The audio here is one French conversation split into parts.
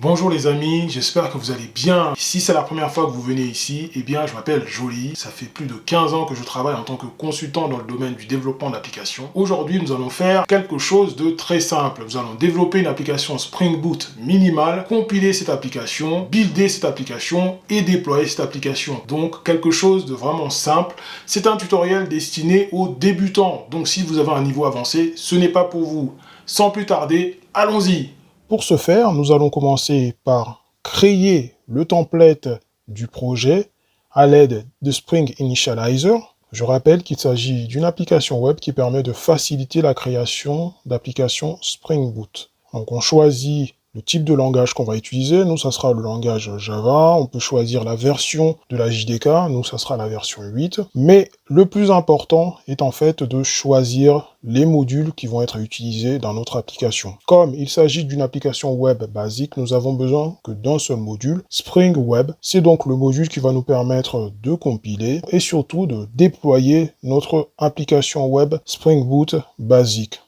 Bonjour les amis, j'espère que vous allez bien. Si c'est la première fois que vous venez ici, eh bien je m'appelle Joly. Ça fait plus de 15 ans que je travaille en tant que consultant dans le domaine du développement d'applications. Aujourd'hui, nous allons faire quelque chose de très simple. Nous allons développer une application Spring Boot minimale, compiler cette application, builder cette application et déployer cette application. Donc quelque chose de vraiment simple. C'est un tutoriel destiné aux débutants. Donc si vous avez un niveau avancé, ce n'est pas pour vous. Sans plus tarder, allons-y. Pour ce faire, nous allons commencer par créer le template du projet à l'aide de Spring Initializer. Je rappelle qu'il s'agit d'une application web qui permet de faciliter la création d'applications Spring Boot. Donc on choisit le type de langage qu'on va utiliser. Nous, ça sera le langage Java. On peut choisir la version de la JDK. Nous, ça sera la version 8. Mais le plus important est en fait de choisir les modules qui vont être utilisés dans notre application. Comme il s'agit d'une application web basique, nous avons besoin que d'un seul module, Spring Web. C'est donc le module qui va nous permettre de compiler et surtout de déployer notre application web Spring Boot basique.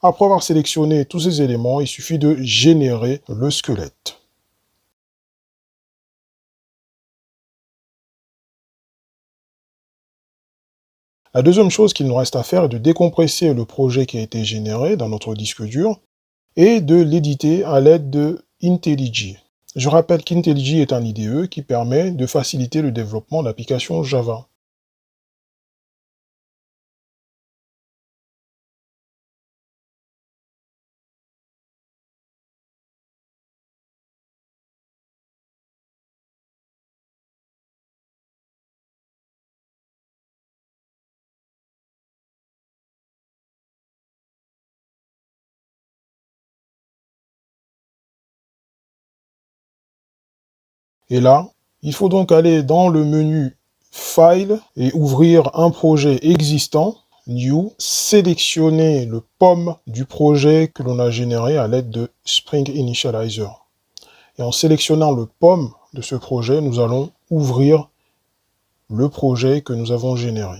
Après avoir sélectionné tous ces éléments, il suffit de générer le squelette. La deuxième chose qu'il nous reste à faire est de décompresser le projet qui a été généré dans notre disque dur et de l'éditer à l'aide de IntelliJ. Je rappelle qu'IntelliJ est un IDE qui permet de faciliter le développement d'applications Java. Et là, il faut donc aller dans le menu File et ouvrir un projet existant, New, sélectionner le POM du projet que l'on a généré à l'aide de Spring Initializer. Et en sélectionnant le POM de ce projet, nous allons ouvrir le projet que nous avons généré.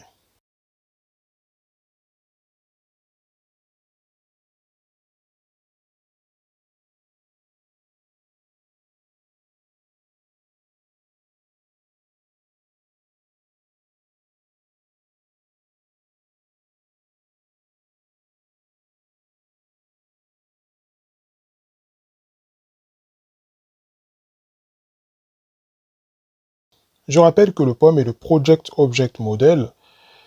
Je rappelle que le POM est le Project Object Model.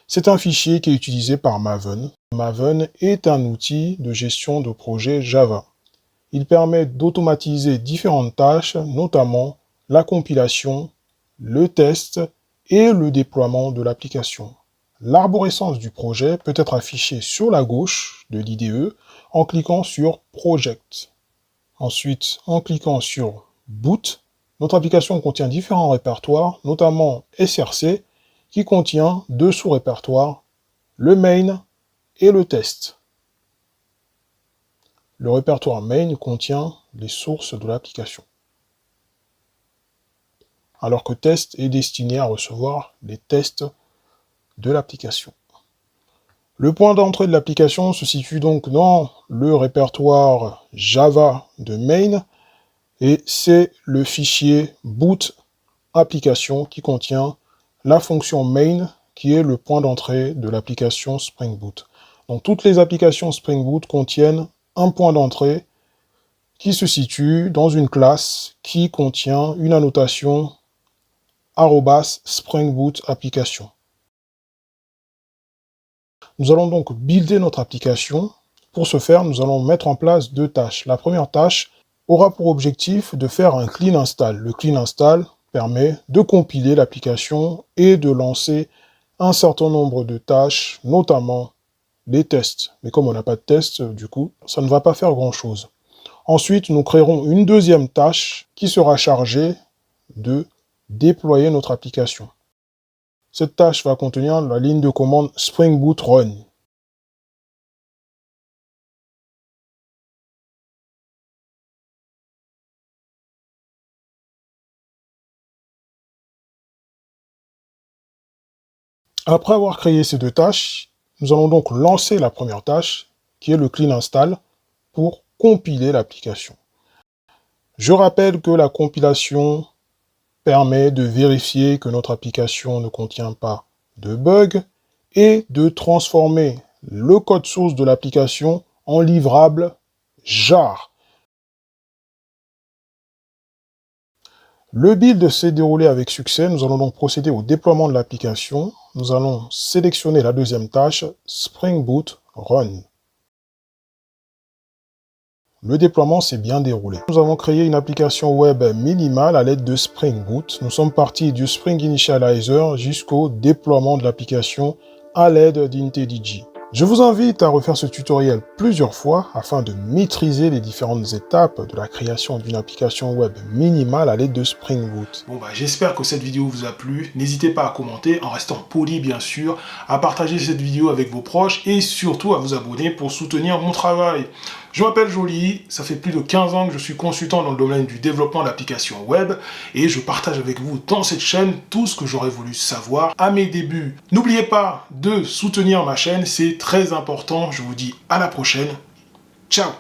C'est un fichier qui est utilisé par Maven. Maven est un outil de gestion de projet Java. Il permet d'automatiser différentes tâches, notamment la compilation, le test et le déploiement de l'application. L'arborescence du projet peut être affichée sur la gauche de l'IDE en cliquant sur Project. Ensuite, en cliquant sur Boot, notre application contient différents répertoires, notamment SRC, qui contient deux sous-répertoires, le main et le test. Le répertoire main contient les sources de l'application, alors que test est destiné à recevoir les tests de l'application. Le point d'entrée de l'application se situe donc dans le répertoire Java de main, et c'est le fichier boot application qui contient la fonction main qui est le point d'entrée de l'application Spring Boot. Donc toutes les applications Spring Boot contiennent un point d'entrée qui se situe dans une classe qui contient une annotation @Spring Boot application. Nous allons donc builder notre application. Pour ce faire, nous allons mettre en place deux tâches. La première tâche aura pour objectif de faire un clean install. Le clean install permet de compiler l'application et de lancer un certain nombre de tâches, notamment les tests. Mais comme on n'a pas de tests, du coup, ça ne va pas faire grand-chose. Ensuite, nous créerons une deuxième tâche qui sera chargée de déployer notre application. Cette tâche va contenir la ligne de commande Spring Boot Run. Après avoir créé ces deux tâches, nous allons donc lancer la première tâche, qui est le clean install, pour compiler l'application. Je rappelle que la compilation permet de vérifier que notre application ne contient pas de bugs et de transformer le code source de l'application en livrable jar. Le build s'est déroulé avec succès. Nous allons donc procéder au déploiement de l'application. Nous allons sélectionner la deuxième tâche, Spring Boot Run. Le déploiement s'est bien déroulé. Nous avons créé une application web minimale à l'aide de Spring Boot. Nous sommes partis du Spring Initializer jusqu'au déploiement de l'application à l'aide d'IntelliJ. Je vous invite à refaire ce tutoriel plusieurs fois afin de maîtriser les différentes étapes de la création d'une application web minimale à l'aide de Spring Boot. Bon j'espère que cette vidéo vous a plu. N'hésitez pas à commenter en restant poli bien sûr, à partager cette vidéo avec vos proches et surtout à vous abonner pour soutenir mon travail. Je m'appelle Joly, ça fait plus de 15 ans que je suis consultant dans le domaine du développement d'applications web et je partage avec vous dans cette chaîne tout ce que j'aurais voulu savoir à mes débuts. N'oubliez pas de soutenir ma chaîne, c'est très important. Je vous dis à la prochaine. Ciao!